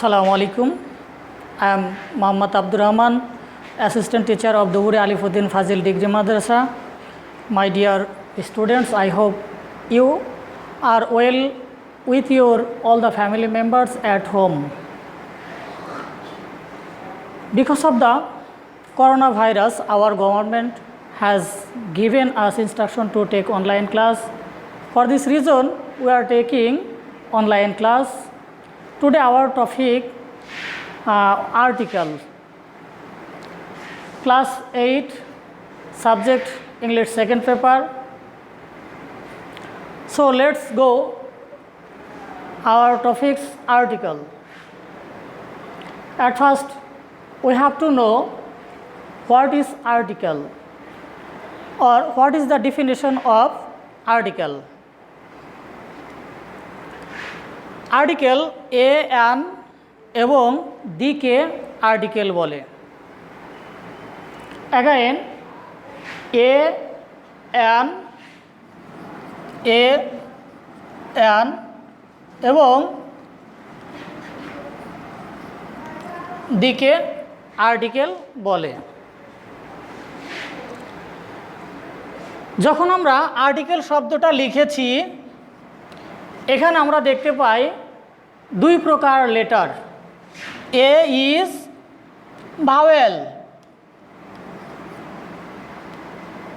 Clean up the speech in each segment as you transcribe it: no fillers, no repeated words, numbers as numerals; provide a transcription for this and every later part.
Assalamu alaikum. I am Muhammad Abdur Rahman, Assistant Teacher of Duburi Alifuddin Fazil Degree Madrasa. My dear students, I hope you are well with your all the family members at home. Because of the coronavirus, our government has given us instruction to take online class. For this reason, we are taking online class. Today our topic article, class 8, subject English second paper. So let's go our topics article. At first we have to know what is article or what is the definition of article. Article a an এবং দিকে article বলে। Again a an এবং দিকে article বলে। যখন আমরা article শব্দটা লিখেছি, এখানে আমরা দেখতে পাই দুই প্রকার letter. A is vowel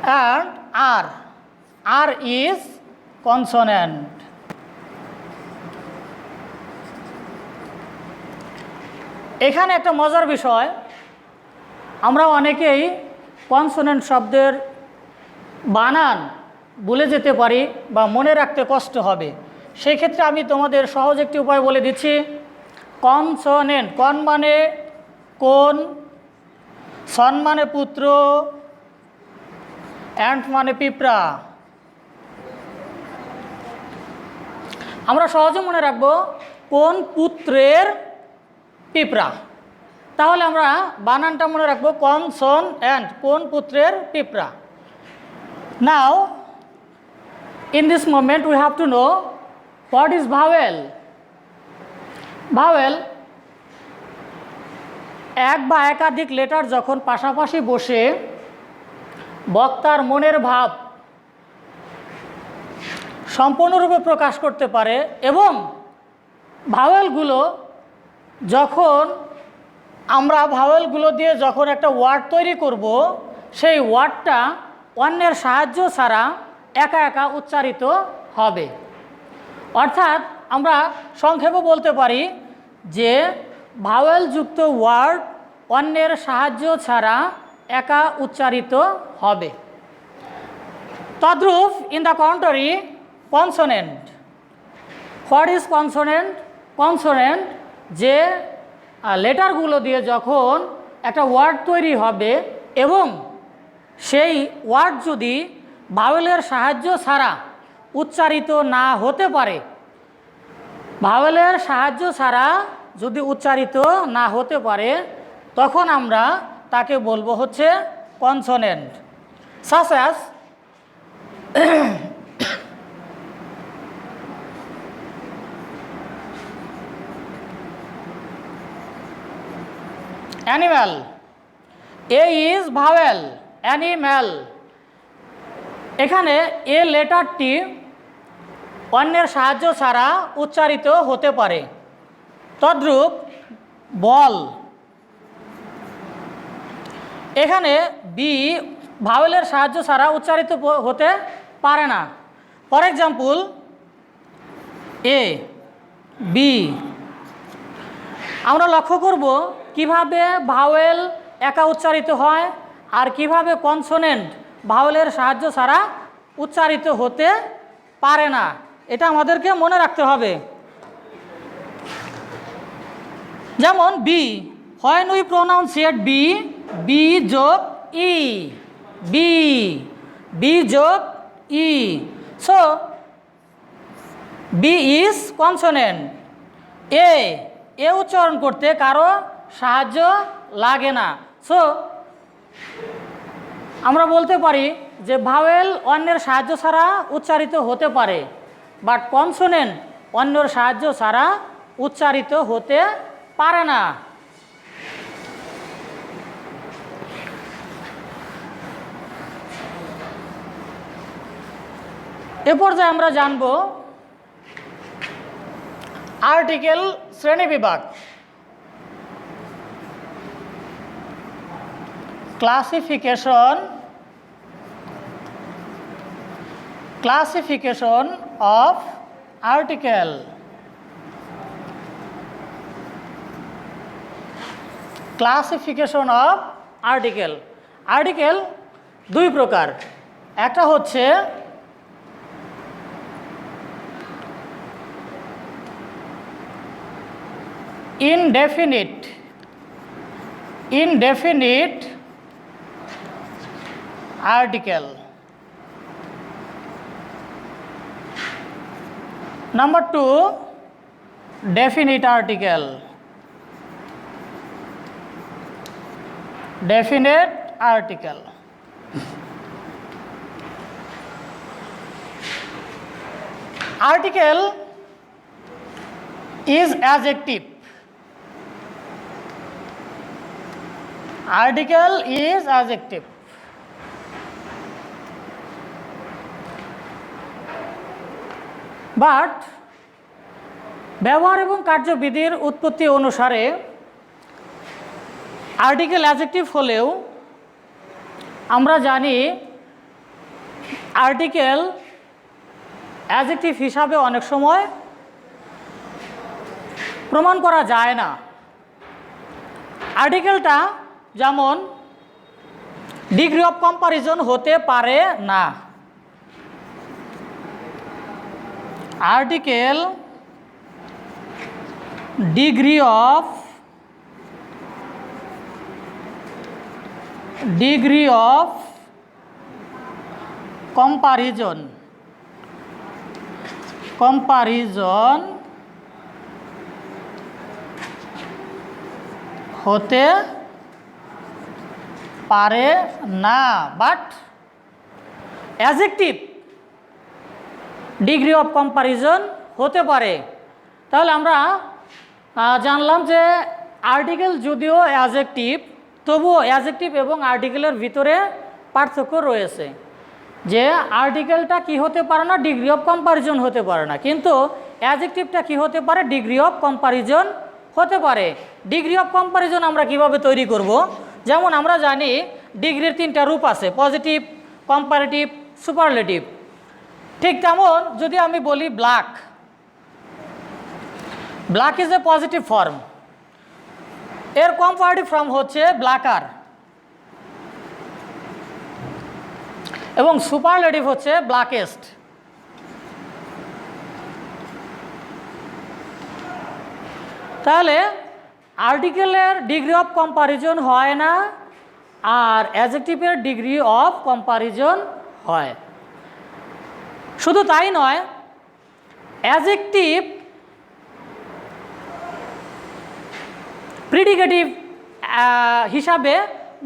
and R is consonant. এখানে একটা মজার বিষয়, আমরা অনেকেই কনসোনেন্ট শব্দের বানান ভুলে যেতে পারি বা মনে রাখতে কষ্ট হবে। সেই ক্ষেত্রে আমি তোমাদের সহজ একটি উপায় বলে দিচ্ছি। কনসোনেন্ট, কন মানে কোন, সন মানে পুত্র, অ্যান্ট মানে পিঁপড়া। আমরা সহজে মনে রাখবো কোন পুত্রের পিঁপড়া, তাহলে আমরা বানানটা মনে রাখবো কনসন অ্যান্ট, কোন পুত্রের পিঁপড়া। নাও in this moment we have to know what is vowel. Vowel এক বা একাধিক লেটার যখন পাশাপাশি বসে বক্তার মনের ভাব সম্পূর্ণরূপে প্রকাশ করতে পারে, এবং ভাওয়েলগুলো যখন আমরা ভাওয়েলগুলো দিয়ে যখন একটা ওয়ার্ড তৈরি করব, সেই ওয়ার্ডটা অন্যের সাহায্য ছাড়া একা একা উচ্চারিত হবে। অর্থাৎ আমরা সংক্ষেপে বলতে পারি যে ভাওয়েলযুক্ত ওয়ার্ড অন্যের সাহায্য ছাড়া একা উচ্চারিত হবে। তদ্রূপ in the contrary consonant. What is consonant? Consonant যে লেটারগুলো দিয়ে যখন একটা ওয়ার্ড তৈরি হবে এবং সেই ওয়ার্ড যদি ভাওয়েলের সাহায্য ছাড়া উচ্চারিত না হতে পারে, ভাওয়েলের সাহায্য ছাড়া যদি উচ্চারিত না হতে পারে, তখন আমরা তাকে বলবো হচ্ছে consonant. Such as animal. A is vowel, animal. এখানে এ লেটারটি অন্যের সাহায্য ছাড়া উচ্চারিত হতে পারে। তদ্রূপ বল, এখানে বি ভাওয়েলের সাহায্য ছাড়া উচ্চারিত হতে পারে না। For example A B. আমরা লক্ষ্য করব কিভাবে ভাওয়েল একা উচ্চারিত হয় আর কিভাবে কনসোনেন্ট ভাওয়েলের সাহায্য ছাড়া উচ্চারিত হতে পারে না। এটা আমাদেরকে মনে রাখতে হবে। যেমন B, when we pronounce B, B যোগ ই, বি যোগ E. So B is consonant. এ উচ্চারণ করতে কারো সাহায্য লাগে না। সো আমরা বলতে পারি যে ভাওয়েল অন্যের সাহায্য ছাড়া উচ্চারিত হতে পারে, বাট কনসোনেন্ট অন্যের সাহায্য ছাড়া উচ্চারিত হতে পারে না। এ পর্যায়ে আমরা জানব আর্টিকেল শ্রেণীবিভাগ, classification of article। Classification of article. Article দুই প্রকার, একটা হচ্ছে indefinite article, number 2 definite article। Article is adjective। Article is adjective। But ব্যবহার এবং কার্যবিধির উৎপত্তি অনুসারে আর্টিকেল অ্যাডজেক্টিভ হলেও আমরা জানি আর্টিকেল অ্যাডজেক্টিভ হিসাবে অনেক সময় প্রমাণ করা যায় না। আর্টিকেলটা যেমন ডিগ্রি অফ কম্পারিজন হতে পারে না। আর্টিকেল ডিগ্রি অফ কম্পারিজন হতে পারে না, but adjective degree of comparison হতে পারে। তাহলে আমরা জানলাম যে আর্টিকেল যদিও অ্যাডজেক্টিভ, তবুও অ্যাডজেক্টিভ এবং আর্টিকেলের ভিতরে পার্থক্য রয়েছে, যে আর্টিকেলটা কি হতে পারে না, ডিগ্রি অফ কম্পারিজন হতে পারে না, কিন্তু অ্যাডজেক্টিভটা কি হতে পারে, ডিগ্রি অফ কম্পারিজন হতে পারে। ডিগ্রি অফ কম্পারিজন আমরা কিভাবে তৈরি করব? যেমন আমরা জানি ডিগ্রির 3টা রূপ আছে, পজিটিভ, কম্পারেটিভ, সুপারলেটিভ। ঠিক তেমন যদি আমি বলি black is a positive form, এর কম্পারেটিভ ফর্ম হচ্ছে ব্ল্যাকার, এবং সুপারলেটিভ হচ্ছে ব্ল্যাকেস্ট। তাহলে আর্টিকেলের ডিগ্রি অফ কম্পারিজন হয় না, আর অ্যাডজেক্টিভের ডিগ্রি অফ কম্পারিজন হয়। শুধু তাই নয়, অ্যাডজেক্টিভ প্রিডিকেটিভ হিসাবে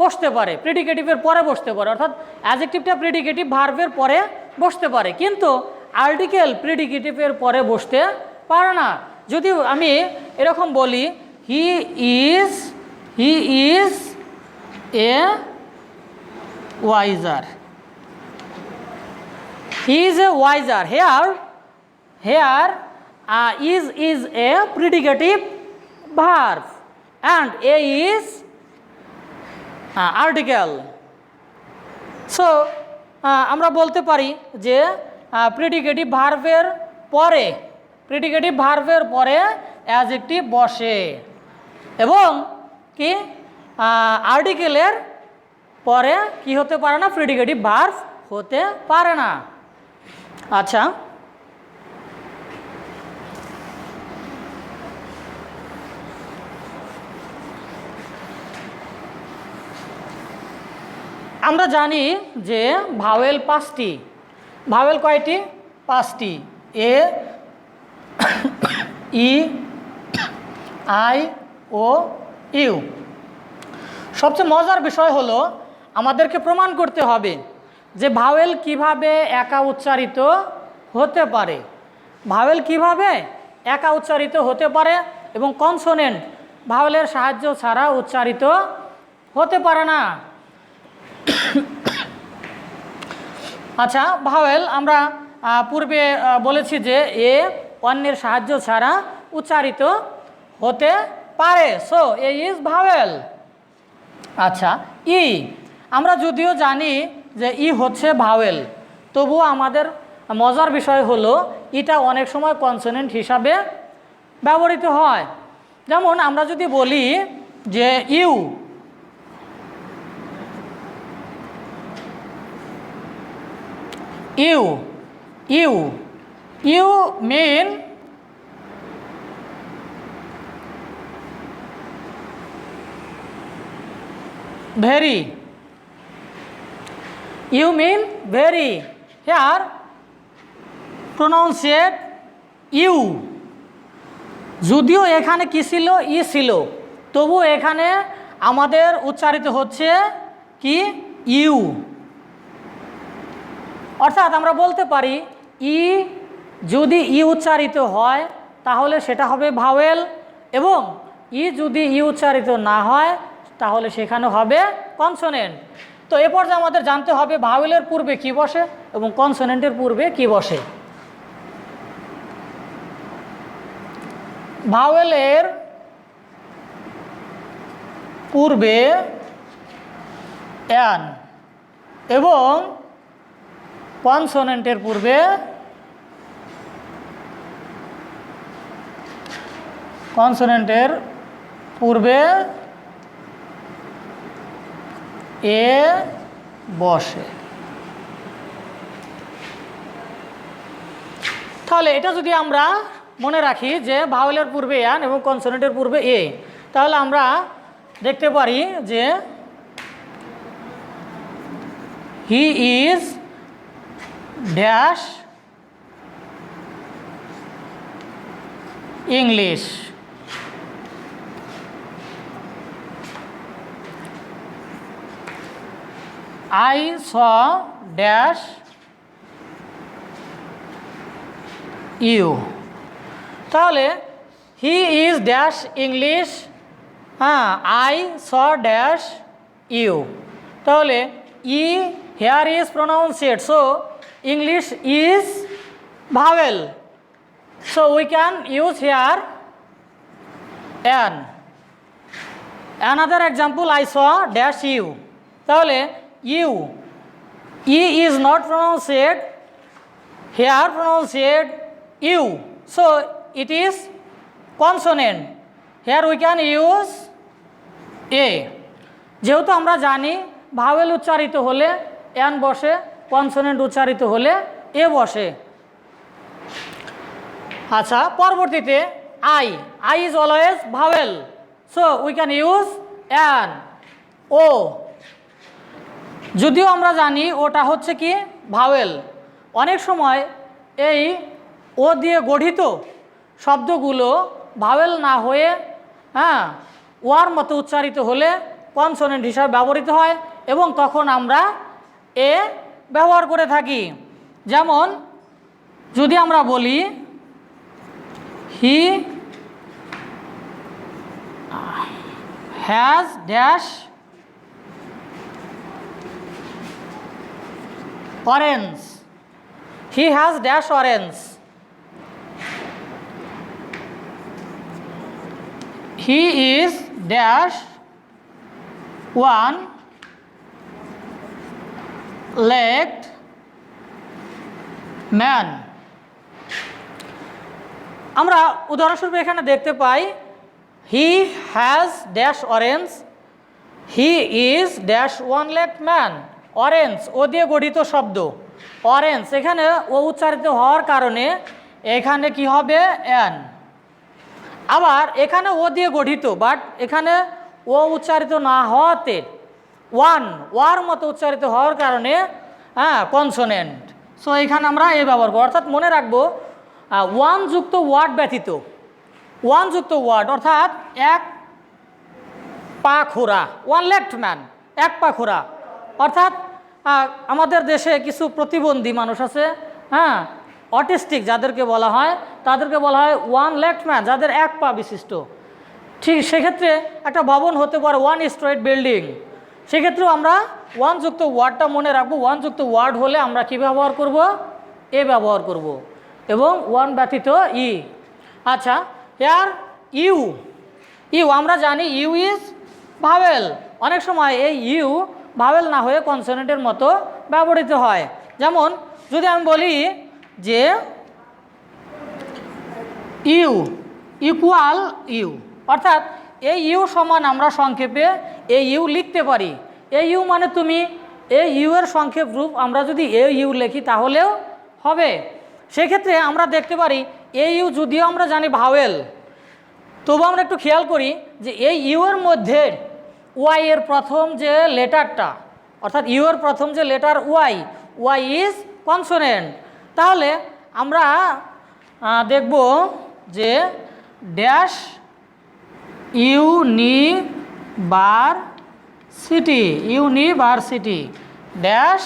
বসতে পারে, প্রিডিকেটিভের পরে বসতে পারে, অর্থাৎ অ্যাডজেক্টিভটা প্রিডিকেটিভ ভার্বের পরে বসতে পারে, কিন্তু আর্টিকেল প্রিডিকেটিভের পরে বসতে পারে না। যদি আমি এরকম বলি he is a wiser, he is a wiser, here is a predicative verb and a is article। So আমরা বলতে পারি যে প্রিডিকেটিভ ভার্বের পরে অ্যাডজেক্টিভ বসে, এবং কি আর্টিকেলের পরে কি হতে পারে না, প্রিডিকেটিভ ভার্ব হতে পারে না। আচ্ছা, আমরা জানি যে ভাওয়েল 5টি। ভাওয়েল কয়টি? 5টি। এ, ই, আই, ও, ইউ। সবচেয়ে মজার বিষয় হলো আমাদেরকে প্রমাণ করতে হবে যে ভাওয়েল কিভাবে একা উচ্চারিত হতে পারে, ভাওয়েল কিভাবে একা উচ্চারিত হতে পারে, এবং কনসোনেন্ট ভাওয়েলের সাহায্য ছাড়া উচ্চারিত হতে পারে না। আচ্ছা, ভাওয়েল আমরা পূর্বে বলেছি যে এ অন্যের সাহায্য ছাড়া উচ্চারিত হতে পারে, সো এ ইজ ভাওয়েল। আচ্ছা, ই আমরা যদিও জানি যে ই হচ্ছে ভাওয়েল, তবুও আমাদের মজার বিষয় হলো এটা অনেক সময় কনসোনেন্ট হিসাবে ব্যবহৃত হয়। যেমন আমরা যদি বলি যে U, U U you mean very, you mean very, here pronunciate you, যদিও এখানে কি ছিল, ই ছিল, তবু এখানে আমাদের উচ্চারিত হচ্ছে কি, ইউ। অর্থাৎ আমরা বলতে পারি ই যদি ই উচ্চারিত হয় তাহলে সেটা হবে ভাওয়েল, এবং ই যদি ই উচ্চারিত না হয় তাহলে সেখানে হবে কনসোনেন্ট। তো এ পর্যায়ে আমাদের জানতে হবে ভাওয়েলের পূর্বে কি বসে এবং কনসোনেন্টের পূর্বে কি বসে। ভাওয়েলের পূর্বে অ্যান এবং কনসোনেন্টের পূর্বে এ বসে। তাহলে এটা যদি আমরা মনে রাখি যে ভাওয়েলের পূর্বে অ্যান এবং কনসোনেন্টের পূর্বে এ, তাহলে আমরা দেখতে পারি যে he is dash English, I saw dash you, তাহলে he is dash English, I saw dash you, তাহলে E here is pronounced, so English is vowel, so we can use here an. Another example, I saw dash you, তাহলে U, E is not pronounced, here pronounced U, so it is consonant, here we can use a. যেহেতু আমরা জানি vowel উচ্চারিত হলে an বসে, consonant উচ্চারিত হলে এ বসে। আচ্ছা, পরবর্তীতে I, I is always vowel, so we can use an. O, যদিও আমরা জানি ওটা হচ্ছে কি ভাওয়েল, অনেক সময় এই ও দিয়ে গঠিত শব্দগুলো ভাওয়েল না হয়ে ওয়ার মতো উচ্চারিত হলে কনসোনেন্ট হিসাবে ব্যবহৃত হয়, এবং তখন আমরা এ ব্যবহার করে থাকি। যেমন যদি আমরা বলি হি has dash orange, he has dash orange, he is dash one legged man, আমরা উদাহরণস্বরূপ এখানে দেখতে পাই he has dash orange, he is dash one legged man, orange O দিয়ে গঠিত শব্দ, অরেঞ্জ এখানে ও উচ্চারিত হওয়ার কারণে এখানে কি হবে অ্যান। আবার এখানে ও দিয়ে গঠিত, বাট এখানে ও উচ্চারিত না হওয়াতে ওয়ার মতো উচ্চারিত হওয়ার কারণে কনসোনেন্ট, সো এখানে আমরা এ ব্যবহার করব। অর্থাৎ মনে রাখবো ওয়ান যুক্ত ওয়ার্ড ব্যতীত, ওয়ান যুক্ত ওয়ার্ড অর্থাৎ এক পা খোরা, ওয়ান লেগড ম্যান, এক পা খোরা, অর্থাৎ আমাদের দেশে কিছু প্রতিবন্ধী মানুষ আছে, অটিস্টিক যাদেরকে বলা হয়, তাদেরকে বলা হয় ওয়ান লেগড ম্যান, যাদের এক পা বিশিষ্ট। ঠিক সেক্ষেত্রে একটা ভবন হতে পারে ওয়ান স্টোরেড বিল্ডিং, সেক্ষেত্রেও আমরা ওয়ান যুক্ত ওয়ার্ডটা মনে রাখবো। ওয়ান যুক্ত ওয়ার্ড হলে আমরা কী ব্যবহার করব? এ ব্যবহার করব, এবং ওয়ান ব্যতীত ই। আচ্ছা, এর ইউ, ইউ আমরা জানি ইউ ইজ ভাওয়েল। অনেক সময় এই ইউ ভাওয়েল না হয়ে কনসোনেন্টের মতো ব্যবহৃত হয়। যেমন যদি আমি বলি যে ইউ ইকুয়াল ইউ, অর্থাৎ এই ইউ সমান আমরা সংক্ষেপে এই ইউ লিখতে পারি। এই ইউ মানে তুমি, এই ইউ এর সংক্ষেপ রূপ আমরা যদি এই ইউ লিখি তাহলেও হবে। সেক্ষেত্রে আমরা দেখতে পারি এই ইউ যদিও আমরা জানি ভাওয়েল, তবু আমরা একটু খেয়াল করি যে এই ইউ এর মধ্যে ওয়াই এর প্রথম যে লেটারটা, অর্থাৎ ইউ এর প্রথম যে letter Y, Y is consonant. তাহলে আমরা দেখব যে dash university, university dash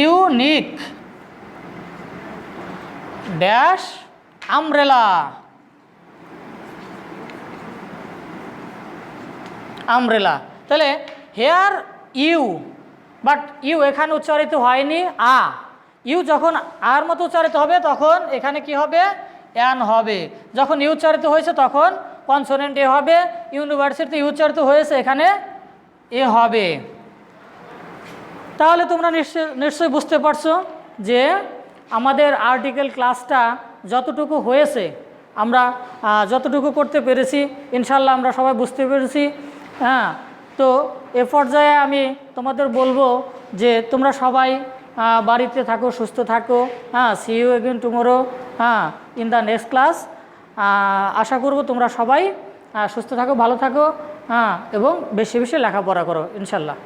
unique dash umbrella, umbrella. তাহলে হেয়ার ইউ, বাট ইউ এখানে উচ্চারিত হয়নি আ, ইউ যখন আর মতো উচ্চারিত হবে তখন এখানে কি হবে? অ্যান হবে। যখন ইউ উচ্চারিত হয়েছে তখন কনসোনেন্ট এ হবে। ইউনিভার্সিটি ইউ উচ্চারিত হয়েছে এখানে এ হবে। তাহলে তোমরা নিশ্চয়ই বুঝতে পারছো যে আমাদের আর্টিকেল ক্লাসটা যতটুকু হয়েছে, আমরা যতটুকু করতে পেরেছি ইনশাল্লাহ আমরা সবাই বুঝতে পেরেছি। হ্যাঁ, তো এ পর্যায়ে আমি তোমাদের বলবো যে তোমরা সবাই বাড়িতে থাকো, সুস্থ থাকো। হ্যাঁ, সি ইউ এগেন টুমোরো, হ্যাঁ, ইন দ্য নেক্সট ক্লাস। আশা করব তোমরা সবাই সুস্থ থাকো, ভালো থাকো, হ্যাঁ, এবং বেশি বেশি লেখাপড়া করো ইনশাল্লাহ।